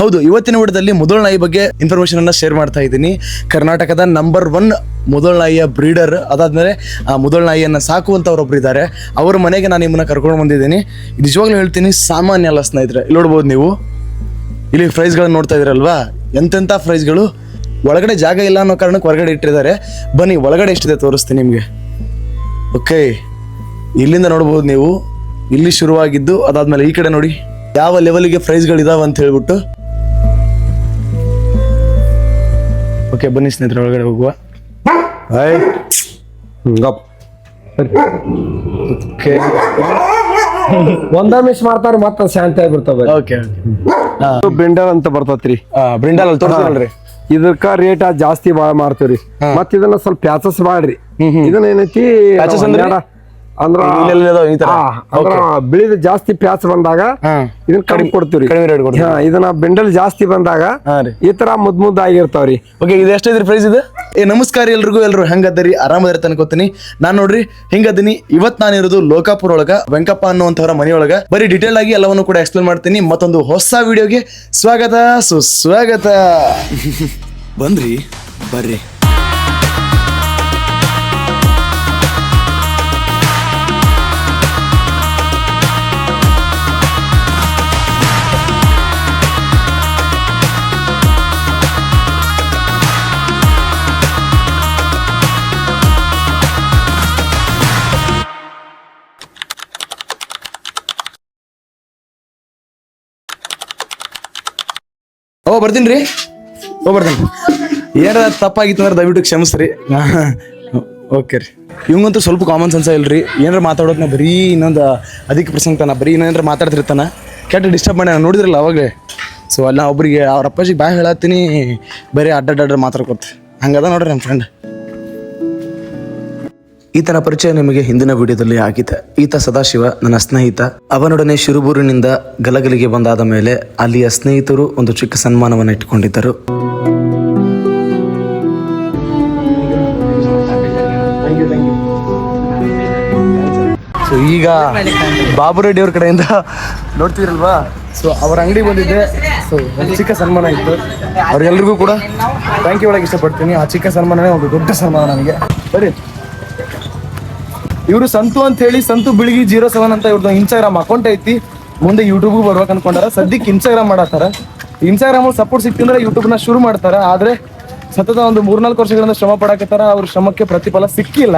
ಹೌದು, ಇವತ್ತಿನ ವಿಡಿಯೋದಲ್ಲಿ ಮುದೋಳ್ ನಾಯಿ ಬಗ್ಗೆ ಇನ್ಫಾರ್ಮೇಶನ್ ಅನ್ನ ಶೇರ್ ಮಾಡ್ತಾ ಇದ್ದೀನಿ. ಕರ್ನಾಟಕದ ನಂಬರ್ 1 ಮುದೋಳ್ ನಾಯಿಯ ಬ್ರೀಡರ್, ಅದಾದ್ಮೇಲೆ ಮುದೋಳ್ ನಾಯಿಯನ್ನ ಸಾಕುವಂತವ್ರೊಬ್ರು ಇದ್ದಾರೆ. ಅವ್ರ ಮನೆಗೆ ನಾನು ನಿಮ್ಮನ್ನ ಕರ್ಕೊಂಡು ಬಂದಿದ್ದೀನಿ. ನಿಜವಾಗ್ಲೂ ಹೇಳ್ತೀನಿ, ಸಾಮಾನ್ಯ ಅಲ್ಲ ಸ್ನೇಹಿತರೆ. ಇಲ್ಲಿ ನೋಡ್ಬೋದು ನೀವು, ಇಲ್ಲಿ ಪ್ರೈಸ್ಗಳನ್ನ ನೋಡ್ತಾ ಇದ್ರಲ್ವಾ, ಎಂತೆಂಥ ಪ್ರೈಸ್ಗಳು. ಒಳಗಡೆ ಜಾಗ ಇಲ್ಲ ಅನ್ನೋ ಕಾರಣಕ್ಕೆ ಹೊರಗಡೆ ಇಟ್ಟಿದ್ದಾರೆ. ಬನ್ನಿ ಒಳಗಡೆ ಎಷ್ಟಿದೆ ತೋರಿಸ್ತೀನಿ ನಿಮಗೆ. ಓಕೆ, ಇಲ್ಲಿಂದ ನೋಡ್ಬೋದು ನೀವು, ಇಲ್ಲಿ ಶುರುವಾಗಿದ್ದು ಅದಾದ್ಮೇಲೆ ಈ ಕಡೆ ನೋಡಿ ಯಾವ ಲೆವೆಲ್ಗೆ ಪ್ರೈಸ್ಗಳಿದಾವೆ ಅಂತ ಹೇಳ್ಬಿಟ್ಟು. ಓಕೆ, ಬನ್ನಿ ಸ್ನೇಹಿತರೆ ಒಳಗಡೆ ಹೋಗುವ. ಒಂದ ಮಿಸ್ ಮಾಡ್ತಾರ ಮತ್ತ ಶಾಂತಿ ಆಗ್ಬಿಡ್ತಾವ. ಓಕೆ, ಬ್ರಿಂಡಲ್ ಅಂತ ಬರ್ತೈತ್ರಿ. ಬ್ರಿಂಡಲ್ ಅಲ್ಲಿ ತೋರಿಸ್ರಲ್ರಿ. ಇದಕ್ಕ ರೇಟ್ ಜಾಸ್ತಿ ಬಾಳ ಮಾಡ್ತೇವ್ರಿ. ಮತ್ ಇದನ್ನ ಸ್ವಲ್ಪ ಪ್ಯಾಚಸ್ ಮಾಡ್ರಿ. ಇದನ್ನ ಏನೈತಿ ಅಂದ್ರ ಬಿಳಿದ ಜಾಸ್ತಿ ಪ್ಯಾಚ್ ಬಂದಾಗ ಇದನ್ನ ಕಡಿಮೆ ಕೊಡ್ತೀವ್ರಿ. ಇದನ್ನ ಬೆಂಡಲ್ ಜಾಸ್ತಿ ಬಂದಾಗ ಈ ತರ ಮುದ್ ಆಗಿರ್ತಾವ್ರಿ. ಓಕೆ, ಇದು ಎಷ್ಟೈತ್ರಿ ಪ್ರೈಸ್ ಇದು? ನಮಸ್ಕಾರ ಎಲ್ರು ಹೆಂಗದರಿ? ಆರಾಮದಾರ ಅನ್ಕೋತೀನಿ. ನಾನ್ ನೋಡ್ರಿ ಹಿಂಗದೀನಿ. ಇವತ್ ನಾನಿರೋದು ಲೋಕಾಪುರ ಒಳಗ ವೆಂಕಪ್ಪ ಅನ್ನುವಂಥವ್ರ ಮನೆಯೊಳಗ. ಬರೀ ಡೀಟೇಲ್ ಆಗಿ ಎಲ್ಲವನ್ನು ಕೂಡ ಎಕ್ಸ್ಪ್ಲೇನ್ ಮಾಡ್ತೀನಿ. ಮತ್ತೊಂದು ಹೊಸ ವಿಡಿಯೋಗೆ ಸ್ವಾಗತ ಸುಸ್ವಾಗತ. ಬಂದ್ರಿ ಬರ್ರಿ. ಬರ್ತೀನಿ. ಏನಾರ ತಪ್ಪಾಗಿತ್ತು ಅಂದ್ರೆ ದಯವಿಟ್ಟು ಕ್ಷಮಿಸ್ರಿ. ಓಕೆ ರೀ. ಇವಂಗಂತೂ ಸ್ವಲ್ಪ ಕಾಮನ್ ಸೆನ್ಸ್ ಇಲ್ರಿ. ಏನಾರ ಮಾತಾಡೋದ್ನ ಬರೀ ಇನ್ನೊಂದು ಅದಕ್ಕೆ ಪ್ರಸಂಗತಾನ, ಬರೀ ಏನಾರ ಮಾತಾಡ್ತಿರ್ತಾನ. ಕೆಟ್ಟ ಡಿಸ್ಟರ್ಬ್ ಮಾಡಿ ನೋಡಿದ್ರಲ್ಲ ಅವಾಗಲೇ. ಸೊ ಅಲ್ಲ ಒಬ್ರಿಗೆ ಅವ್ರ ಅಪ್ಪಾಜಿಗೆ ಬಾಯ್ ಹೇಳತ್ತೀನಿ, ಬರೀ ಅಡ್ಡಾಡ್ರ ಮಾತಾಡ್ಕೊತ ಹಂಗದ ನೋಡ್ರಿ ನಮ್ಮ ಫ್ರೆಂಡ್. ಈತನ ಪರಿಚಯ ನಿಮಗೆ ಹಿಂದಿನ ವಿಡಿಯೋದಲ್ಲಿ ಆಗಿದೆ. ಈತ ಸದಾಶಿವ, ನನ್ನ ಸ್ನೇಹಿತ. ಅವನೊಡನೆ ಶಿರುಬೂರಿನಿಂದ ಗಲಗಲಿಗೆ ಬಂದಾದ ಮೇಲೆ ಅಲ್ಲಿಯ ಸ್ನೇಹಿತರು ಒಂದು ಚಿಕ್ಕ ಸನ್ಮಾನವನ್ನು ಇಟ್ಟುಕೊಂಡಿದ್ದರು. ಸೊ ಈಗ ಬಾಬು ರೆಡ್ಡಿ ಅವ್ರ ಕಡೆಯಿಂದ ನೋಡ್ತಿದ್ರಲ್ವಾ, ಸೊ ಅವ್ರ ಅಂಗಡಿ ಬಂದಿದ್ದೆ. ಸೊ ಒಂದು ಚಿಕ್ಕ ಸನ್ಮಾನ ಇತ್ತು. ಅವ್ರಿಗೆಲ್ರಿಗೂ ಕೂಡ ಥ್ಯಾಂಕ್ ಯು ಒಳಗೆ ಇಷ್ಟಪಡ್ತೀನಿ. ಆ ಚಿಕ್ಕ ಸನ್ಮಾನನೇ ಒಂದು ದೊಡ್ಡ ಸನ್ಮಾನ ನನಗೆ. ಬರೀ ಇವರು ಸಂತು ಅಂತ ಹೇಳಿ, ಸಂತು ಬಿಳಿಗಿ 07 ಅಂತ ಇವ್ರದ್ದು ಇನ್ಸ್ಟಾಗ್ರಾಮ್ ಅಕೌಂಟ್ ಐತಿ. ಮುಂದೆ ಯೂಟ್ಯೂಬ್ಗೂ ಬರ್ಬೇಕು ಅನ್ಕೊಂಡಾರ. ಸದ್ಯಕ್ಕೆ ಇನ್ಸ್ಟಾಗ್ರಾಮ್ ಮಾಡತ್ತಾರ. ಇನ್ಸ್ಟಾಗ್ರಾಮ್ ಸಪೋರ್ಟ್ ಸಿಕ್ತಿಂದ್ರೆ ಯೂಟ್ಯೂಬ್ನ ಶುರು ಮಾಡ್ತಾರ. ಆದ್ರೆ ಸತತ ಒಂದು 3-4 ವರ್ಷಗಳಿಂದ ಶ್ರಮ ಪಡಾಕತ್ತಾರ. ಅವ್ರ ಶ್ರಮಕ್ಕೆ ಪ್ರತಿಫಲ ಸಿಕ್ಕಿಲ್ಲ.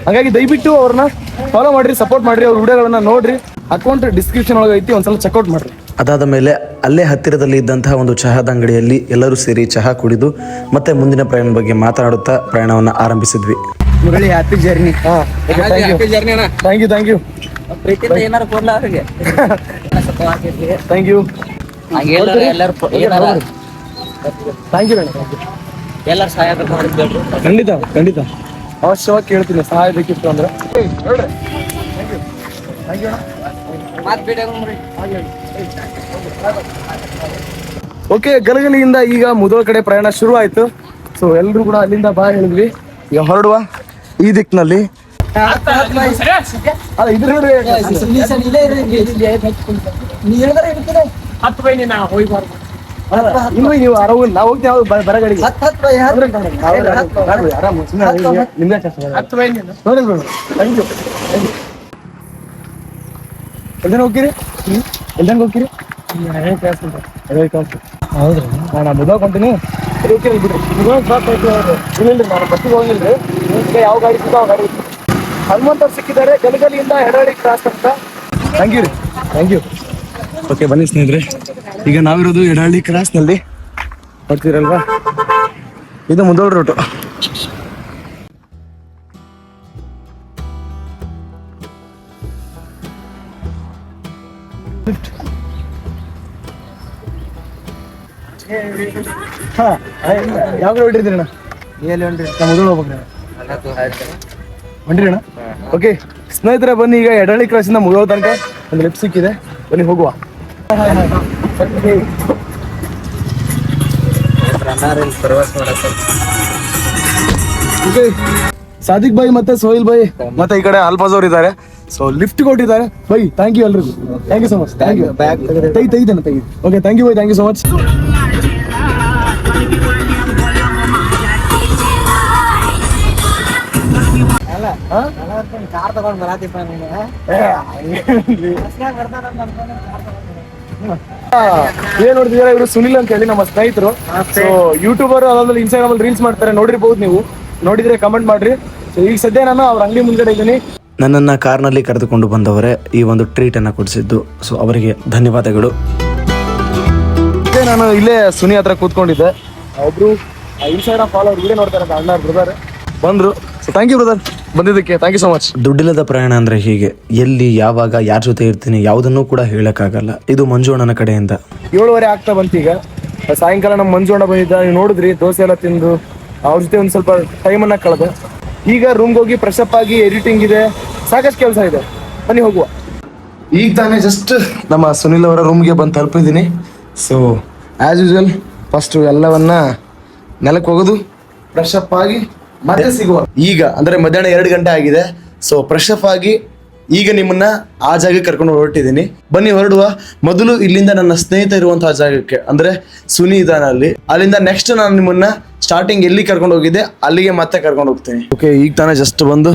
ಹಾಗಾಗಿ ದಯವಿಟ್ಟು ಅವ್ರನ್ನ ಫಾಲೋ ಮಾಡ್ರಿ, ಸಪೋರ್ಟ್ ಮಾಡ್ರಿ, ಅವ್ರ ವಿಡಿಯೋಗಳನ್ನ ನೋಡ್ರಿ. ಅಕೌಂಟ್ ಡಿಸ್ಕ್ರಿಪ್ಷನ್ ಒಳಗೆ ಐತಿ, ಒಂದ್ಸಲ ಚೆಕ್ಔಟ್ ಮಾಡ್ರಿ. ಅದಾದ ಮೇಲೆ ಅಲ್ಲೇ ಹತ್ತಿರದಲ್ಲಿ ಇದ್ದಂತಹ ಒಂದು ಚಹಾದ ಅಂಗಡಿಯಲ್ಲಿ ಎಲ್ಲರೂ ಸೇರಿ ಚಹಾ ಕುಡಿದು ಮತ್ತೆ ಮುಂದಿನ ಪ್ರಯಾಣದ ಬಗ್ಗೆ ಮಾತನಾಡುತ್ತಾ ಪ್ರಯಾಣವನ್ನು ಆರಂಭಿಸಿದ್ವಿ. Murali, happy journey. Thank you thank you ಖಂಡಿತ ಖಂಡಿತ ಅವಶ್ಯವಾಗಿ ಕೇಳ್ತೀನಿ. ಸಹಾಯ ಬೇಕಿತ್ತು ಅಂದ್ರೆ ಓಕೆ. ಗಲಗಲಿಯಿಂದ ಈಗ ಮುದೋಳ್ ಕಡೆ ಪ್ರಯಾಣ ಶುರು ಆಯ್ತು. ಸೊ ಎಲ್ರು ಕೂಡ ಅಲ್ಲಿಂದ ಬಾ ಹೇಳಿದ್ವಿ. ಈಗ ಹೊರಡುವ ಈ ದಿಕ್ಕಿನಲ್ಲಿ. ನೀವು ಆರಾಮ, ನಾವು ಹೋಗ್ತೀವಿ ಬರ ಗಾಡಿಗೆ. ಎಲ್ದಂಗ ಹೋಗ್ತೀರಿ? ಎಲ್ದಂಗ ಹೋಗ್ತೀರಿ? ಹೌದ್ರಿ, ನಾನು ಮುದೋಳ್ ಕೊಂತೀನಿ. ನಾನು ಬಸ್ಸಿಗೆ ಹೋಗಿಲ್ರಿ. ಯಾವ ಗಾಡಿ ಸಿಗ್ತಾವ ಗಾಡಿ. ಹನುಮಂತವ್ರು ಸಿಕ್ಕಿದ್ದಾರೆ ಗಲಗಲಿಯಿಂದ ಹೆಡಹಳ್ಳಿ ಕ್ರಾಸ್ ಅಂತ. ಥ್ಯಾಂಕ್ ಯು ರೀ, ಥ್ಯಾಂಕ್ ಯು. ಓಕೆ, ಬನ್ನಿ ಸ್ನೇಹಿತರೆ. ಈಗ ನಾವಿರೋದು ಹೆಡಹಳ್ಳಿ ಕ್ರಾಸ್ನಲ್ಲಿ. ನೋಡ್ತೀರಲ್ವಾ, ಇದು ಮುದೋಳ್ ರೂಟು. ಯಾವ ಕಡೆ ಹೊಂಟಿರ್ತೀರಿ ಅಣ್ಣ? ನಮ್ಮ ಮುದೋಳ್ ಹೋಗ್ಬೇಕ್ರಿ ಹೊಂಟ್ರಿ ಅಣ್ಣ? ಓಕೆ ಸ್ನೇಹಿತರೆ, ಬನ್ನಿ ಈಗ ಹೆಡಹಳ್ಳಿ ಕ್ರಾಸಿಂದ ಮುದೋಳ್ ತನಕ ಒಂದು ಲೆಫ್ಟ್ ಸಿಕ್ಕಿದೆ. ಬನ್ನಿ ಹೋಗುವ. ಸಾದಿಕ್ ಭಾಯಿ ಮತ್ತೆ ಸೋಹಿಲ್ ಭಾಯಿ ಮತ್ತೆ ಈ ಕಡೆ ಅಲ್ಫಾಜ್ ಅವ್ರು ಇದ್ದಾರೆ. ಸೊ ಲಿಫ್ಟ್ ಕೊಟ್ಟಿದ್ದಾರೆ ಬೈ. ಥ್ಯಾಂಕ್ ಯು ಎಲ್ರಿಗೂ, thank you so much. Thank you. ತೆಗಿತೇನೆ. Okay, thank you bye, thank you so much. ಏನ್ ನೋಡ್ತಿದ್ದೀರಾ, ಇವರು ಸುನಿಲ್ ಅಂತ ಹೇಳಿ ನಮ್ಮ ಸ್ನೇಹಿತರು. ಸೊ ಯೂಟ್ಯೂಬರ್, ಅದಾದ್ಮೇಲೆ ಇನ್ಸ್ಟಾಗ್ರಾಮ್ ಅಲ್ಲಿ ರೀಲ್ಸ್ ಮಾಡ್ತಾರೆ, ನೋಡಿರ್ಬೋದು ನೀವು. ನೋಡಿದ್ರೆ ಕಮೆಂಟ್ ಮಾಡ್ರಿ. ಸೊ ಈಗ ಸದ್ಯ ನಾನು ಅವ್ರ ಅಂಗಡಿ ಮುಂದೆ ಇದ್ದೀನಿ. ನನ್ನನ್ನು ಕಾರ್ನಲ್ಲಿ ಕರೆದುಕೊಂಡು ಬಂದವರೇ ಈ ಒಂದು ಟ್ರೀಟನ್ನು ಕೊಡಿಸಿದ್ದು. ಸೊ ಅವರಿಗೆ ಧನ್ಯವಾದಗಳು. ನಾನು ಇಲ್ಲೇ ಸುನಿ ಹತ್ರ ಕೂತ್ಕೊಂಡಿದ್ದೆ. ಒಬ್ರು ಇನ್ಸ್ಟಾಗ್ರಾಮ್ ಫಾಲೋವರ್ ವಿಡಿಯೋ ನೋಡ್ತಾರೆ ಅಂತ ಅಣ್ಣ ಬ್ರದರ್ ಬಂದ್ರು. ಸೊ ಥ್ಯಾಂಕ್ ಯು ಬ್ರದರ್, ಬಂದಿದ್ದಕ್ಕೆ ಥ್ಯಾಂಕ್ ಯು ಸೊ ಮಚ್. ದುಡ್ಡಿಲ್ಲದ ಪ್ರಯಾಣ ಅಂದ್ರೆ ಹೀಗೆ, ಎಲ್ಲಿ ಯಾವಾಗ ಯಾರ ಜೊತೆ ಇರ್ತೀನಿ ಯಾವುದನ್ನೂ ಕೂಡ ಹೇಳಕ್ಕಾಗಲ್ಲ. ಇದು ಮಂಜು ಅಣ್ಣನ ಕಡೆಯಿಂದ. 7:30 ಆಗ್ತಾ ಬಂತೀಗ. ಸಾಯಂಕಾಲ ನಮ್ಮ ಮಂಜು ಅಣ್ಣ ಬಂದಿದ್ದ, ನೀವು ನೋಡಿದ್ರಿ, ದೋಸೆ ಎಲ್ಲ ತಿಂದು ಅವ್ರ ಜೊತೆ ಒಂದು ಸ್ವಲ್ಪ ಟೈಮನ್ನ ಕಳೆದೆ. ಈಗ ರೂಮ್ಗೆ ಹೋಗಿ ಫ್ರೆಶ್ ಅಪ್ ಆಗಿ ಎಡಿಟಿಂಗ್ ಇದೆ, ಸಾಕಷ್ಟು ಕೆಲಸ ಇದೆ. ಬನ್ನಿ ಹೋಗುವ. ಈಗ ತಾನೇ ಜಸ್ಟ್ ನಮ್ಮ ಸುನಿಲ್ ಅವರ ರೂಮ್ಗೆ ಬಂದು ತಲುಪಿದ್ದೀನಿ. ಸೊ ಆ್ಯಸ್ ಯೂಶುವಲ್ ಫಸ್ಟ್ ಎಲ್ಲವನ್ನ ನೆಲಕ್ಕೆ ಹೋಗೋದು, ಫ್ರೆಶ್ ಅಪ್ ಆಗಿ ಮತ್ತೆ ಸಿಗುವ. ಈಗ ಅಂದರೆ ಮಧ್ಯಾಹ್ನ 2 ಗಂಟೆ ಆಗಿದೆ. ಸೊ ಫ್ರೆಶ್ ಅಪ್ ಆಗಿ ಈಗ ನಿಮ್ಮನ್ನ ಆ ಜಾಗಕ್ಕೆ ಕರ್ಕೊಂಡು ಹೊರಟಿದ್ದೀನಿ. ಬನ್ನಿ ಹೊರಡುವ. ಮೊದಲು ಇಲ್ಲಿಂದ ನನ್ನ ಸ್ನೇಹಿತ ಇರುವಂತಹ ಜಾಗಕ್ಕೆ, ಅಂದ್ರೆ ಸುನಿ ಇದಾನ ಅಲ್ಲಿ, ಅಲ್ಲಿಂದ ನೆಕ್ಸ್ಟ್ ನಾನು ನಿಮ್ಮನ್ನ ಸ್ಟಾರ್ಟಿಂಗ್ ಎಲ್ಲಿ ಕರ್ಕೊಂಡು ಹೋಗಿದ್ದೆ ಅಲ್ಲಿಗೆ ಮತ್ತೆ ಕರ್ಕೊಂಡು ಹೋಗ್ತೀನಿ. ಓಕೆ, ಈಗ ತಾನೇ ಜಸ್ಟ್ ಬಂದು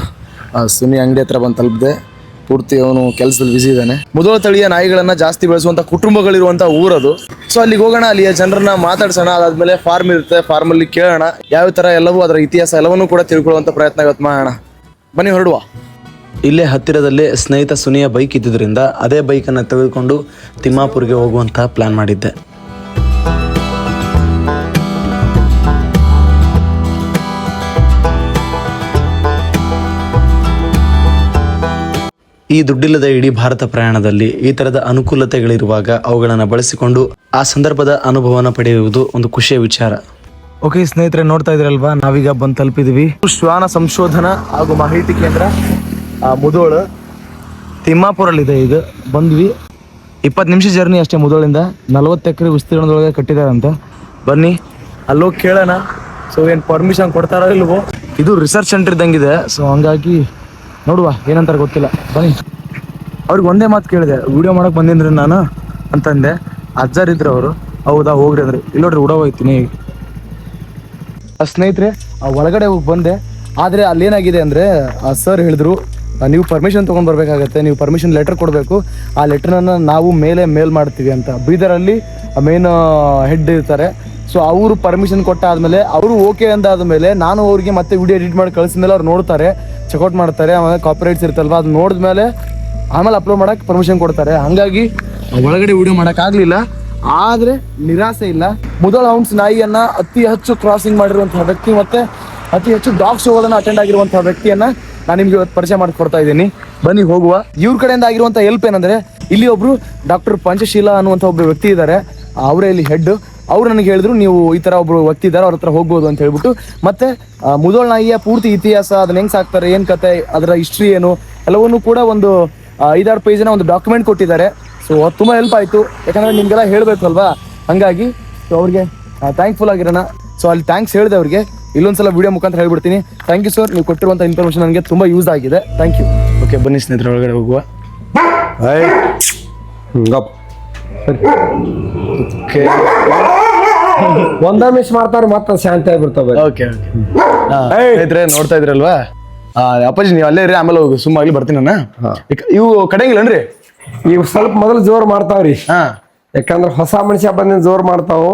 ಸುನಿ ಅಂಗಡಿ ಹತ್ರ ಬಂದು ತಲುಪಿದೆ. ಪೂರ್ತಿ ಅವನು ಕೆಲಸದಲ್ಲಿ ಬಿಸಿ ಇದ್ದಾನೆ. ಮುಧೋಳ ತಳಿಯ ನಾಯಿಗಳನ್ನ ಜಾಸ್ತಿ ಬೆಳೆಸುವಂತ ಕುಟುಂಬಗಳಿರುವಂತ ಊರದು. ಸೊ ಅಲ್ಲಿಗೆ ಹೋಗೋಣ, ಅಲ್ಲಿಯ ಜನರನ್ನ ಮಾತಾಡ್ಸೋಣ. ಅದಾದ್ಮೇಲೆ ಫಾರ್ಮ್ ಇರುತ್ತೆ, ಫಾರ್ಮಲ್ಲಿ ಕೇಳೋಣ ಯಾವ ತರ ಎಲ್ಲವೂ, ಅದರ ಇತಿಹಾಸ ಎಲ್ಲವನ್ನೂ ಕೂಡ ತಿಳ್ಕೊಳ್ಳುವಂತ ಪ್ರಯತ್ನ ಇವತ್ತು ಮಾಡೋಣ. ಬನ್ನಿ ಹೊರಡುವ. ಇಲ್ಲೇ ಹತ್ತಿರದಲ್ಲೇ ಸ್ನೇಹಿತ ಸುನಿಯ ಬೈಕ್ ಇದ್ದಿದ್ದರಿಂದ ಅದೇ ಬೈಕನ್ನು ತೆಗೆದುಕೊಂಡು ತಿಮ್ಮಾಪುರ್ಗೆ ಹೋಗುವಂತ ಪ್ಲಾನ್ ಮಾಡಿದ್ದೆ. ಈ ದುಡ್ಡಿಲ್ಲದ ಇಡೀ ಭಾರತ ಪ್ರಯಾಣದಲ್ಲಿ ಈ ತರದ ಅನುಕೂಲತೆಗಳಿರುವಾಗ ಅವುಗಳನ್ನು ಬಳಸಿಕೊಂಡು ಆ ಸಂದರ್ಭದ ಅನುಭವನ ಪಡೆಯುವುದು ಒಂದು ಖುಷಿಯ ವಿಚಾರ. ಓಕೆ ಸ್ನೇಹಿತರೆ, ನೋಡ್ತಾ ಇದ್ರಲ್ವಾ, ನಾವೀಗ ಬಂದು ತಲುಪಿದ್ವಿ ಶ್ವಾನ ಸಂಶೋಧನಾ ಹಾಗೂ ಮಾಹಿತಿ ಕೇಂದ್ರ ಮುಧೋಳ ತಿಮ್ಮಾಪುರಲ್ಲಿದೆ. ಈಗ ಬಂದ್ವಿ, 20 ನಿಮಿಷ ಜರ್ನಿ ಅಷ್ಟೇ ಮುಧೋಳಿಂದ. 40 ಎಕರೆ ವಿಸ್ತೀರ್ಣದೊಳಗೆ ಕಟ್ಟಿದಾರಂತೆ. ಬನ್ನಿ ಅಲ್ಲೋಗಿ ಕೇಳೋಣ. ಸೊ ಏನು ಪರ್ಮಿಷನ್ ಕೊಡ್ತಾರೋ ಇಲ್ವೋ. ಇದು ರಿಸರ್ಚ್ ಸೆಂಟರ್ ಇದ್ದಂಗಿದೆ. ಸೊ ಹಂಗಾಗಿ ನೋಡುವ ಏನಂತಾರೆ ಗೊತ್ತಿಲ್ಲ. ಬನ್ನಿ. ಅವ್ರಿಗೆ ಒಂದೇ ಮಾತು ಕೇಳಿದೆ, ವಿಡಿಯೋ ಮಾಡಕ್ಕೆ ಬಂದಿದ್ರಿ ನಾನು ಅಂತಂದೆ. ಅಜ್ಜರಿದ್ರು ಅವರು. ಹೌದಾ, ಹೋಗ್ರಿ ಅಂದ್ರೆ. ಇಲ್ಲಿ ನೋಡ್ರಿ, ಹೋಗ್ತೀನಿ. ಸ್ನೇಹಿತರೆ, ಒಳಗಡೆ ಹೋಗಿ ಬಂದೆ. ಆದರೆ ಅಲ್ಲೇನಾಗಿದೆ ಅಂದರೆ ಸರ್ ಹೇಳಿದ್ರು, ನೀವು ಪರ್ಮಿಷನ್ ತೊಗೊಂಡು ಬರಬೇಕಾಗತ್ತೆ, ನೀವು ಪರ್ಮಿಷನ್ ಲೆಟರ್ ಕೊಡಬೇಕು. ಆ ಲೆಟರ್ನ ನಾವು ಮೇಲ್ ಮಾಡ್ತೀವಿ ಅಂತ. ಬೀದರಲ್ಲಿ ಮೇನ್ ಹೆಡ್ ಇರ್ತಾರೆ. ಸೊ ಅವರು ಪರ್ಮಿಷನ್ ಕೊಟ್ಟಾದ್ಮೇಲೆ, ಅವರು ಓಕೆ ಅಂದಾದ್ಮೇಲೆ ನಾನು ಅವ್ರಿಗೆ ಮತ್ತೆ ವಿಡಿಯೋ ಎಡಿಟ್ ಮಾಡಿ ಕಳಿಸಿದ್ಮೇಲೆ ಅವ್ರು ನೋಡ್ತಾರೆ, ಚೆಕ್ಔಟ್ ಮಾಡ್ತಾರೆ. ಆಮೇಲೆ ಕಾಪಿರೈಟ್ಸ್ ಇರ್ತಲ್ವ, ಅದು ನೋಡಿದ್ಮೇಲೆ ಆಮೇಲೆ ಅಪ್ಲೋಡ್ ಮಾಡೋಕ್ಕೆ ಪರ್ಮಿಷನ್ ಕೊಡ್ತಾರೆ. ಹಾಗಾಗಿ ಒಳಗಡೆ ವಿಡಿಯೋ ಮಾಡೋಕ್ಕಾಗಲಿಲ್ಲ. ಆದರೆ ನಿರಾಸೆ ಇಲ್ಲ. ಮುಧೋಳ ಹೌಂಡ್ಸ್ ನಾಯಿಯನ್ನ ಅತಿ ಹೆಚ್ಚು ಕ್ರಾಸಿಂಗ್ ಮಾಡಿರುವಂತಹ ವ್ಯಕ್ತಿ ಮತ್ತೆ ಅತಿ ಹೆಚ್ಚು ಡಾಗ್ ಶೋಗಳನ್ನು ಅಟೆಂಡ್ ಆಗಿರುವಂತಹ ವ್ಯಕ್ತಿಯನ್ನ ನಾನು ನಿಮ್ಗೆ ಇವತ್ತು ಪರಿಚಯ ಮಾಡಿಕೊಡ್ತಾ ಇದ್ದೀನಿ. ಬನ್ನಿ ಹೋಗುವ. ಇವ್ರ ಕಡೆಯಿಂದ ಆಗಿರುವಂಥ ಹೆಲ್ಪ್ ಏನಂದ್ರೆ, ಇಲ್ಲಿ ಒಬ್ರು ಡಾಕ್ಟರ್ ಪಂಚಶೀಲ ಅನ್ನುವಂಥ ಒಬ್ಬರು ವ್ಯಕ್ತಿ ಇದ್ದಾರೆ. ಅವರೇ ಇಲ್ಲಿ ಹೆಡ್. ಅವ್ರು ನನಗೆ ಹೇಳಿದ್ರು, ನೀವು ಈ ಥರ ಒಬ್ರು ವ್ಯಕ್ತಿ ಇದ್ದಾರೆ, ಅವ್ರ ಹತ್ರ ಹೋಗ್ಬೋದು ಅಂತ ಹೇಳ್ಬಿಟ್ಟು. ಮತ್ತೆ ಮುಧೋಳ ನಾಯಿಯ ಪೂರ್ತಿ ಇತಿಹಾಸ, ಅದನ್ನ ಹೆಂಗೆ ಸಾಕ್ತಾರೆ, ಏನು ಕತೆ, ಅದರ ಹಿಸ್ಟ್ರಿ ಏನು, ಎಲ್ಲವನ್ನೂ ಕೂಡ ಒಂದು 5-6 ಪೇಜಿನ ಒಂದು ಡಾಕ್ಯುಮೆಂಟ್ ಕೊಟ್ಟಿದ್ದಾರೆ. ಸೊ ಅದು ತುಂಬ ಹೆಲ್ಪ್ ಆಯಿತು, ಯಾಕಂದರೆ ನಿಮಗೆಲ್ಲ ಹೇಳಬೇಕು ಅಲ್ವಾ. ಹಾಗಾಗಿ ಸೊ ಅವ್ರಿಗೆ ಥ್ಯಾಂಕ್ಫುಲ್ ಆಗಿರೋಣ. ಸೊ ಅಲ್ಲಿ ಥ್ಯಾಂಕ್ಸ್ ಹೇಳಿದೆ ಅವ್ರಿಗೆ. ಇಲ್ಲೊಂದ್ಸಲ ವಿಡಿಯೋ ಮುಖಾಂತರ ಹೇಳ್ಬಿಡ್ತೀನಿ. ಥ್ಯಾಂಕ್ ಯು ಸರ್, ನೀವು ಕೊಟ್ಟಿರುವಂಥ ಇನ್ಫಾರ್ಮೇಷನ್ ನನಗೆ ತುಂಬ ಯೂಸ್ ಆಗಿದೆ. Thank you. ಓಕೆ, ಬನ್ನಿ ಸ್ನೇಹಿತರೆ, ಒಳಗಡೆ ಹೋಗುವ. ಒಂದ ಮಿಸ್ ಮಾಡ್ತಾರೆ, ಮತ್ತೆ ಶಾಂತಿ ಆಗ್ಬಿಡ್ತಾವೆ. ಓಕೆ ಸ್ನೇಹಿತರೆ, ನೋಡ್ತಾ ಇದ್ರಲ್ವಾ, ಅಪ್ಪಾಜಿ ನೀವು ಅಲ್ಲೇ ಇರಿ, ಆಮೇಲೆ ಹೋಗು. ಸುಮ್ಮಾಗಿ ಬರ್ತೀನಿ ನಾನು. ಇವು ಕಡೆಯಂಗಿಲ್ಲನ್ರಿ? ಇವ್ ಸ್ವಲ್ಪ ಮೊದಲು ಜೋರ್ ಮಾಡ್ತಾವ್ರಿ. ಹಾ, ಯಾಕಂದ್ರ ಹೊಸ ಮನುಷ್ಯ ಬಂದಿನ ಜೋರ್ ಮಾಡ್ತಾವು.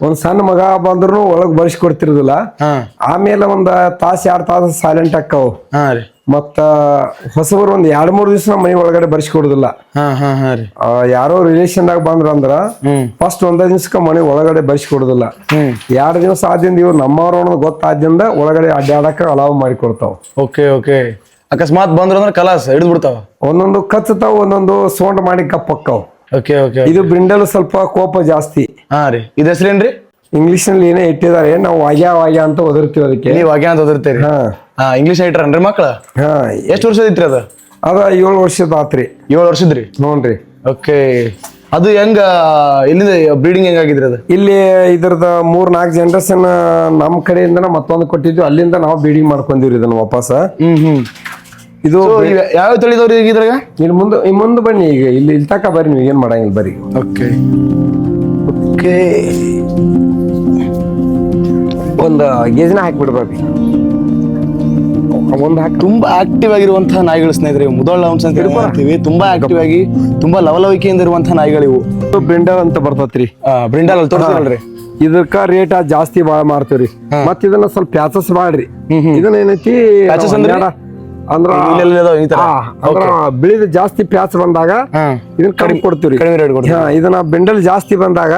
ಒಂದ್ ಸಣ್ಣ ಮಗ ಬಂದ್ರು ಒಳಗ್ ಬರ್ಸಿ ಕೊಡ್ತಿರುದಿಲ್ಲ. ಆಮೇಲೆ ಒಂದ್ ತಾಸ್ 2 ತಾಸ ಸೈಲೆಂಟ್ ಆಕ್ಕವು. ಮತ್ತ ಹೊಸಬರು ಒಂದ್ 2-3 ದಿವಸ ಮನಿ ಒಳಗಡೆ ಬರ್ಸಿ ಕೊಡುದಿಲ್ಲ. ಯಾರೋ ರಿಲೇಷನ್ ದಾಗ ಬಂದ್ರ ಅಂದ್ರ ಫಸ್ಟ್ 1 ದಿವ್ಸಕ್ಕ ಮನಿ ಒಳಗಡೆ ಬರ್ಸಿ ಕೊಡುದಿಲ್ಲ. 2 ದಿವಸ ಆದಿಂದ ಇವ್ರು ನಮ್ಮವ್ರ ಅನ್ನೋದು ಗೊತ್ತಾದ್ರಿಂದ ಒಳಗಡೆ ಅಡ್ಡಾಡಕ ಅಲಾವ್ ಮಾಡಿ ಕೊಡ್ತಾವ. Okay okay. ಅಕಸ್ಮಾತ್ ಬಂದ್ರ ಅಂದ್ರೆ ಕಲಾಸ್ ಹಿಡಿದು ಬಿಡ್ತಾವ. ಒಂದೊಂದು ಕಚ್ಚತಾವ, ಒಂದೊಂದು ಸೌಂಡ್ ಮಾಡಿ ಕಪ್ಪಕ್ಕಾವ್. Okay okay. ಇದು ಬ್ರಿಂಡಲ್ ಸ್ವಲ್ಪ ಕೋಪ ಜಾಸ್ತಿ. ಹಾ ರೀ. ಇದ ಹೆಸರೇನ್ರಿ? ಇಂಗ್ಲಿಷ್ ನಲ್ಲಿ ಏನೇ ಇಟ್ಟಿದ್ದಾರೆ, ನಾವು ವಾಗ್ಯ ಅಂತ ಓದಿರ್ತೀವಿ ಅದಕ್ಕೆ. ನೀವು ವಾಗ್ಯ ಅಂತ ಓದಿರ್ತೀರಿ? ಹಾ, ಇಂಗ್ಲಿಷ್ ಐಟ್ರನ್ರಿ ಮಕ್ಳ? ಹಾ. ಎಷ್ಟು ವರ್ಷದ ಇತ್ರಿ ಅದ? 7 ವರ್ಷದ ಆತ್ರಿ. 7 ವರ್ಷದ್ರಿ? ನೋಡ್ರಿ. ಓಕೆ. ಅದು ಹೆಂಗ, ಇಲ್ಲಿಂದ ಬ್ರೀಡಿಂಗ್ ಹೆಂಗಾಗಿದ್ರಿ ಅದು? ಇಲ್ಲಿ ಇದ್ರದ 3-4 ಜನರೇಷನ್ ನಮ್ ಕಡೆಯಿಂದ ಮತ್ತೊಂದು ಕೊಟ್ಟಿದ್ವಿ, ಅಲ್ಲಿಂದ ನಾವು ಬ್ರೀಡಿಂಗ್ ಮಾಡ್ಕೊಂಡಿವ್ರಿ ಇದನ್ನ ವಾಪಸ್. ಇದು ಯಾವ ತಳಿದವ್ರು ಈಗ ಇದ್ರಾಗ? ಇಲ್ಲಿ ಮುಂದೆ ಬನ್ನಿ, ಈಗ ಇಲ್ಲಿ ತಕ ಬರ್ರಿ, ನೀವು ಏನ್ ಮಾಡಂಗಿಲ್ಲ ಬರ್ರಿ. ಓಕೆ ಓಕೆ, ಒಂದು ಗೇಜ್ನ ಹಾಕ್ಬಿಡ್ಬೇಡಿ, ಒಂದು ಹಾಕಿ. ತುಂಬಾ ಆಕ್ಟಿವ್ ಆಗಿರುವಂತಹ ನಾಯಿಗಳು ಸ್ನೇಹಿತರೆ, ಮುದೋಳ ಹೌನ್ಸ್ ಅಂತ ಹೇಳ್ತೀವಿ. ತುಂಬಾ ಆಕ್ಟಿವ್ ಆಗಿ ತುಂಬಾ ಲವಲವಿಕೆಯಿಂದ ಇರುವಂತಹ ನಾಯಿಗಳಿವು. ಬ್ರಿಂಡಲ್ ಅಂತ ಬರ್ತೈತ್ರಿ, ಬ್ರಿಂಡಲ್ ಅಲ್ಲಿ ತೋರಿಸ್ತಾರಲ್ರಿ. ಇದಕ್ಕ ರೇಟ್ ಜಾಸ್ತಿ ಬಾಳ ಮಾಡ್ತೀವ್ರಿ. ಮತ್ ಇದನ್ನ ಸ್ವಲ್ಪ ಪ್ಯಾಚಸ್ ಮಾಡ್ರಿ. ಇದನ್ನ ಏನೈತಿ ಅಂದ್ರ ಬಿಳಿದ ಜಾಸ್ತಿ ಪ್ಯಾಚ್ ಬಂದಾಗ ಇದನ್ನ ಕಡಿಮೆ ಕೊಡ್ತೀವ್ರಿ. ಇದನ್ನ ಬೆಂಡಲ್ ಜಾಸ್ತಿ ಬಂದಾಗ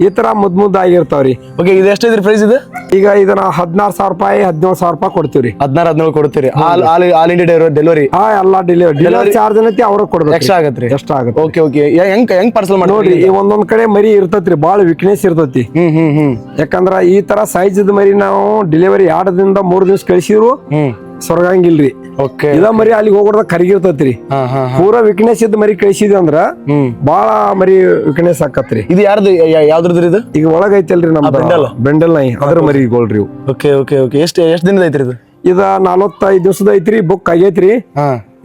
ಈ ತರ ಮುದ್ ಆಗಿರ್ತಾವ್ರಿ. ಓಕೆ, ಇದು ಎಷ್ಟಿದ್ರಿ ಪ್ರೈಸ್ ಇದು? ಈಗ ಇದನ್ನ 16,000 ರೂಪಾಯಿ 17,000 ರೂಪಾಯಿ ಕೊಡ್ತೀವ್ರಿ. 17 ಕೊಡ್ತೀರಿ. ಆಲ್ ಇಂಡಿಯಾ ಡೆಲಿವರಿ ಎಲ್ಲಾ ಡೆಲಿವರಿ ಚಾರ್ಜ್ ಏನೈತಿ ಅವ್ರ ಕೊಡ್ಬೇಕು. ಎಕ್ಸ್ಟ್ರಾ ಆಗತ್ರಿ? ಎಷ್ಟ್ರಾ ಆಗತ್ತೆ. ಓಕೆ ಓಕೆ, ಹೆಂಗ್ ಪಾರ್ಸಲ್ ಮಾಡಿ ನೋಡ್ರಿ, ಈ ಒಂದೊಂದ್ ಕಡೆ ಮರಿ ಇರ್ತೈತ್ರಿ, ಬಾಳ ವೀಕ್ನೆಸ್ ಇರ್ತೈತಿ. ಯಾಕಂದ್ರ ಈ ತರ ಸೈಜ್ ಮರಿ ನಾವು ಡೆಲಿವರಿ 2 ದಿಂದ 3 ದಿವಸ ಕಳಿಸಿದ್ರು ಸೊರಗಂಗಿಲ್ರಿ. ಓಕೆ, ಇದ ಮರಿ ಅಲ್ಲಿಗೆ ಹೋಗೋದ ಕರಿಗಿರ್ತೈತ್ರಿ. ಪೂರಾ ವೀಕ್ನೆಸ್ ಇದ್ದ ಮರಿ ಕಳಿಸಿದ್ವಿ ಅಂದ್ರ ಬಾಳ ಮರಿ ವೀಕ್ನೆಸ್ ಆಕತ್ರಿ. ಇದು ಯಾವ್ದ್ರದ್ರಿ ಇದು? ಈಗ ಒಳಗ ಐತಲ್ರಿ ನಮ್ ಬೆಂಡಲ್ ನಾಯಿ, ಅದ್ರ ಮರಿಗೋಳ್ರಿ. ಓಕೆ ಓಕೆ ಓಕೆ, ಎಷ್ಟ್ ದಿನದ ಐತ್ರಿ ಇದು? ಇದ 45 ದಿವಸದ ಐತ್ರಿ. ಬುಕ್ ಆಗೈತ್ರಿ.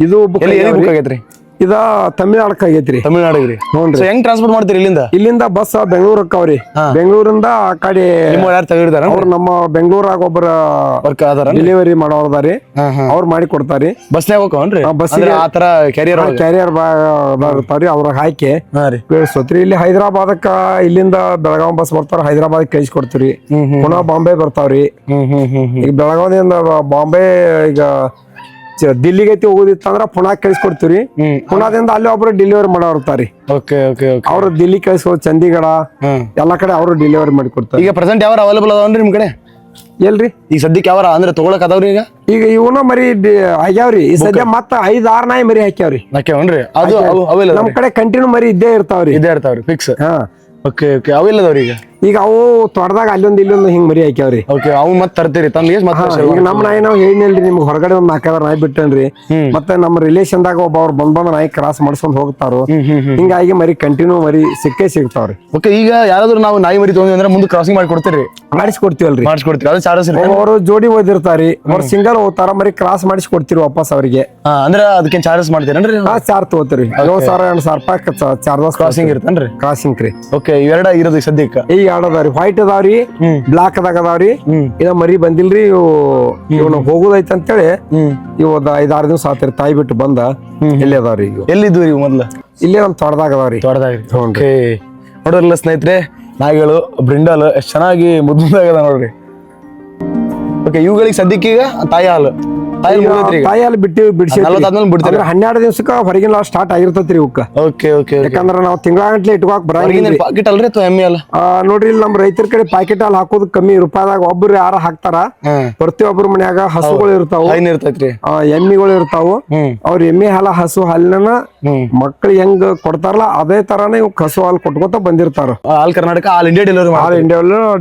ಇದು ಬುಕ್ ಆಗೈತ್ರಿ. ಇದ ತಮಿಳ್ನಾಡಕ್ ಆಗೈತ್ರಿ. ತಮಿಳ್ನಾಡಿಗ್ರಿ? ಹೆಂಗ್ ಟ್ರಾನ್ಸ್ಪೋರ್ಟ್ ಮಾಡ್ತೀರಿ ಇಲ್ಲಿಂದ? ಇಲ್ಲಿಂದ ಬಸ್ ಬೆಂಗಳೂರು ಅಕ್ಕವ್ರಿ. ಬೆಂಗಳೂರಿಂದ ಆ ಕಡೆ ಅವ್ರು ನಮ್ಮ ಬೆಂಗಳೂರಾಗ ಒಬ್ಬರ ಡೆಲಿವರಿ ಮಾಡೋದಾರಿ, ಅವ್ರು ಮಾಡಿ ಕೊಡ್ತಾರಿ. ಬಸ್ನಾಗ ಹೋಗ್ತಾವ್ರಿ? ಬಸ್ಸಿಗೆ ಆತರ ಕ್ಯಾರಿಯರ್ ಇರ್ತಾವ್ರಿ, ಅವ್ರ ಹಾಕಿ ಕಳಿಸ್ತೋತ್ರಿ. ಇಲ್ಲಿ ಹೈದರಾಬಾದಕ್ಕ ಇಲ್ಲಿಂದ ಬೆಳಗಾವ್ ಬಸ್ ಬರ್ತಾರ, ಹೈದರಾಬಾದ್ ಕಳಿಸಿ ಕೊಡ್ತೀರಿ. ಪುನಃ ಬಾಂಬೆ ಬರ್ತಾವ್ರಿ. ಈಗ ಬೆಳಗಾವಿಯಿಂದ ಬಾಂಬೆ, ಈಗ ದಿಲ್ಲಿಗೆ ಐತಿ ಹೋಗೋದಿತ್ತಂದ್ರ ಪುನಃ ಕಳಿಸ್ಕೊಡ್ತೀವಿ. ಪುನಾದಿಂದ ಅಲ್ಲಿ ಒಬ್ರು ಡೆಲಿವರಿ ಮಾಡೋರ್ತಾರಿ. ಅವ್ರು ದಿಲ್ಲಿ ಕಳಿಸ್ಕೊಡ್, ಚಂಡೀಗಢ ಎಲ್ಲಾ ಕಡೆ ಅವ್ರು ಡೆಲಿವರಿ ಮಾಡಿ ಕೊಡ್ತಾರೆ. ಈಗ ಪ್ರೆಸೆಂಟ್ ಯಾವ ಅವೈಲೇಬಲ್ ಅದಾವನ್ರಿ ನಿಮ್ ಕಡೆ? ಎಲ್ರಿ ಈಗ ಸದ್ಯಕ್ಕೆ ಯಾವ ಅಂದ್ರೆ ತಗೊಳಕ್ ಅದಾವ್ರಿ? ಈಗ ಇವನ ಮರಿ ಆಗ್ಯಾವ್ರಿ. ಈ ಸದ್ಯ ಮತ್ತ 5-6 ನಾಯಿ ಮರಿ ಹಾಕ್ಯಾವ್ರಿ. ಅದು ನಮ್ ಕಡೆ ಕಂಟಿನ್ಯೂ ಮರಿ ಇದ್ದೇ ಇರ್ತಾವ್ರಿ ಫಿಕ್ಸ್. ಓಕೆ ಓಕೆ, ಅವೆಲ್ಲ ಅದಾವ್ರಿ? ಈಗ ಅವು ತೋಟದಾಗ ಅಲ್ಲೊಂದ್ ಇಲ್ಲೊಂದು ಹಿಂಗ್ ಮರಿ ಹಾಕ್ಯಾವ್ರಿ. ಓಕೆ, ಅವು ಮತ್ ತರ್ತೀರಿ ತಂದ್? ಈಗ ನಮ್ ನಾಯಿ ನಾವ್ ಹೇಳಿನಲ್ರಿ ನಿಮ್ಗೆ, ಹೊರಗಡೆ ಒಂದ್ 4 ನಾಯಿ ಬಿಟ್ಟನ್ರಿ. ಮತ್ತೆ ನಮ್ಮ ರಿಲೇಷನ್ ದಾಗ ಒಬ್ಬ ಅವ್ರು ಬಂದ್ ನಾಯಿ ಕ್ರಾಸ್ ಮಾಡ್ಸ್ಕೊಂಡ್ ಹೋಗ್ತಾರೋ. ಹಿಂಗಾಗಿ ಮರಿ ಕಂಟಿನ್ಯೂ ಮರಿ ಸಿಗ್ತಾವ್ರಿ. ಓಕೆ, ಈಗ ಯಾರಾದ್ರೂ ನಾವು ನಾಯಿ ಮರಿ ತಗೊಂಡ್ವಿ ಅಂದ್ರೆ ಮುಂದೆ ಕ್ರಾಸಿಂಗ್ ಮಾಡಿ ಕೊಡ್ತೀರಿ? ಮಾಡಿಸ್ಕೊಡ್ತೀವಲ್ರಿ. ಮಾಡಿಸ್ಕೊಡ್ತೀವಿ. ಅದು ಚಾರ್ಜಸ್? ಅವರು ಜೋಡಿ ಓದಿರ್ತಾರಿ, ಅವ್ರು ಸಿಂಗಲ್ ಹೋಗ್ತಾರ, ಮರಿ ಕ್ರಾಸ್ ಮಾಡಿಸ್ಕೊಡ್ತೀರಿ ವಾಪಸ್ ಅವ್ರಿಗೆ. ಅಂದ್ರೆ ಅದಕ್ಕೆ ಚಾರ್ಜಸ್ ಮಾಡ್ತೀರೇನ್ರಿ? ಚಾರ್ಜ್ ತಗೋತೀರಿ. 7,000-8,000 ರೂಪಾಯಿ ಚಾರ್ಜಸ್. ಕ್ರಾಸಿಂಗ್ ಇರ್ತೇನ್ರಿ? ಕ್ರಾಸಿಂಗ್ ರೀ. ಓಕೆ, ಇವೆರಡ ಇರೋದು ಸದ್ಯಕ್ಕೆ? ಈ 2 ಅದಾವ್ರಿ. ವೈಟ್ ಅದಾವ್ರಿ, ಬ್ಲಾಕ್ ದಾಗ ಅದಾವ್ರಿ. ಇದ ಮರಿ ಬಂದಿಲ್ರಿ, ಇವನು ಹೋಗುದೈತೆ ಅಂತೇಳಿ ಇವ್ 5-6 ದಿವಸ ಆತಿರಿ ತಾಯಿ ಬಿಟ್ಟು ಬಂದ. ಎಲ್ಲಿ ಅದಾವ್ರಿ? ಈಗ ಎಲ್ಲಿದ್ವು ಇವು ಮೊದ್ಲ? ಇಲ್ಲೇ ನಮ್ ತೋಟದಾಗ ಅದಾವ್ರಿ. ಓಕೆ, ನೋಡ್ರಲ್ಲ ಸ್ನೇಹಿತರೆ, ನಾಯಿಗಳು ಬ್ರಿಂಡಲ್ ಎಷ್ಟ್ ಚೆನ್ನಾಗಿ ಮುದ್ದಾಗದ ನೋಡ್ರಿ. ಓಕೆ, ಇವುಗಳಿಗೆ ಸದ್ಯಕ್ಕೆ ಈಗ ತಾಯಿ ಹಾಲು ತಾಯಿ ಹಾಲು ಬಿಡ್ತೀವಿ. 12 ದಿವಸಕ್ಕ ಹೊರಗಿನ ಸ್ಟಾರ್ಟ್ ಆಗಿರ್ತೈತ್ರಿ ಇವಕ್ಕ. ಓಕೆ ಓಕೆ, ಯಾಕಂದ್ರ ನಾವು ತಿಂಗಳಗಂಟ್ಲೆ ಇಟ್ಕೋಕ್ ಬರಂಗಿಲ್ಲ. ಪಾಕೆಟ್ ಅಲ್ರಿ ಅಥವಾ ಎಮ್ಮೆ ಹಾಲು? ನೋಡ್ರಿ, ಇಲ್ಲಿ ನಮ್ ರೈತರ ಕಡೆ ಪ್ಯಾಕೆಟ್ ಹಾಲು ಹಾಕೋದು ಕಮ್ಮಿ. ರೂಪಾಯಿದಾಗ ಒಬ್ರು ಯಾರ ಹಾಕ್ತಾರ. ಪ್ರತಿಯೊಬ್ಬರ ಮನ್ಯಾಗ ಹಸುಗಳು ಇರ್ತಾವ, ಎಮ್ಮಿಗಳು ಇರ್ತಾವ. ಅವ್ರ ಎಮ್ಮೆ ಹಾಲ ಹಸು ಹಾಲಿನ ಮಕ್ಳಿಗೆ ಹೆಂಗ್ ಕೊಡ್ತಾರಲ್ಲ ಅದೇ ತರಾನೇ ಇವ್ ಹಸು ಹಾಲು ಕೊಟ್ಕೋತ ಬಂದಿರ್ತಾರ. All Karnataka all India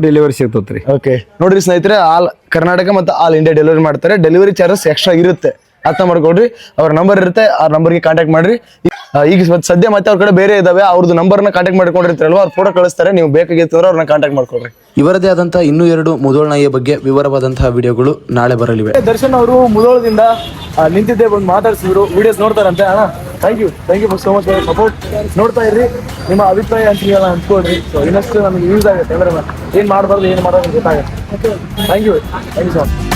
delivery ಸಿಗ್ತೈತ್ರಿ. ಓಕೆ, ನೋಡ್ರಿ ಸ್ನೇಹಿತರೆ, ಆಲ್ ಕರ್ನಾಟಕ ಮತ್ತು ಆಲ್ ಇಂಡಿಯಾ ಡೆಲಿವರಿ ಮಾಡ್ತಾರೆ. ಡೆಲಿವರಿ ಚಾರ್ಜಸ್ ಎಕ್ಸ್ಟ್ರಾ ಇರುತ್ತೆ, ಅರ್ಥ ಮಾಡ್ಕೊಡ್ರಿ. ಅವ್ರ ನಂಬರ್ ಇರುತ್ತೆ, ಆ ನಂಬರ್ಗೆ ಕಾಂಟ್ಯಾಕ್ಟ್ ಮಾಡ್ರಿ. ಈಗ ಸದ್ಯ ಮತ್ತೆ ಅವ್ರ ಕಡೆ ಬೇರೆ ಇದಾವೆ, ಅವ್ರದ್ದು ನಂಬರ್ನ ಕಾಂಟ್ಯಾಕ್ಟ್ ಮಾಡ್ಕೊಂಡಿರ್ತಾರಲ್ವ, ಅವ್ರ ಫೋಟೋ ಕಳಿಸ್ತಾರೆ. ನೀವು ಬೇಕಾಗಿತ್ತಂದ್ರೆ ಅವ್ರನ್ನ ಕಾಂಟ್ಯಾಕ್ಟ್ ಮಾಡ್ಕೊಡ್ರಿ. ಇವರದೇ ಆದಂತಹ ಇನ್ನೂ 2 ಮುದೋಳ ನಾಯಿಯ ಬಗ್ಗೆ ವಿವರವಾದಂತಹ ವಿಡಿಯೋಗಳು ನಾಳೆ ಬರಲಿವೆ. ದರ್ಶನ್ ಅವರು ಮುದೋಳದಿಂದ ನಿಂತಿದ್ದೆ ಬಂದು ಮಾತಾಡ್ಸಿದ್ರು. ವಿಡಿಯೋಸ್ ನೋಡ್ತಾರಂತೆ. Thank you so much for support. ನೋಡ್ತಾ ಇರ್ರಿ, ನಿಮ್ಮ ಅಭಿಪ್ರಾಯ ಅಂತೀವಲ್ಲ ಹಂಚ್ಕೊಳ್ರಿ. ಸೊ ಇನ್ನಷ್ಟು ನಮಗೆ ಯೂಸ್ ಆಗುತ್ತೆ, ಅಂದ್ರೆ ಏನ್ ಮಾಡಬಾರ್ದು ಏನ್ ಮಾಡೋದು ಗೊತ್ತಾಗುತ್ತೆ. Thank you so much.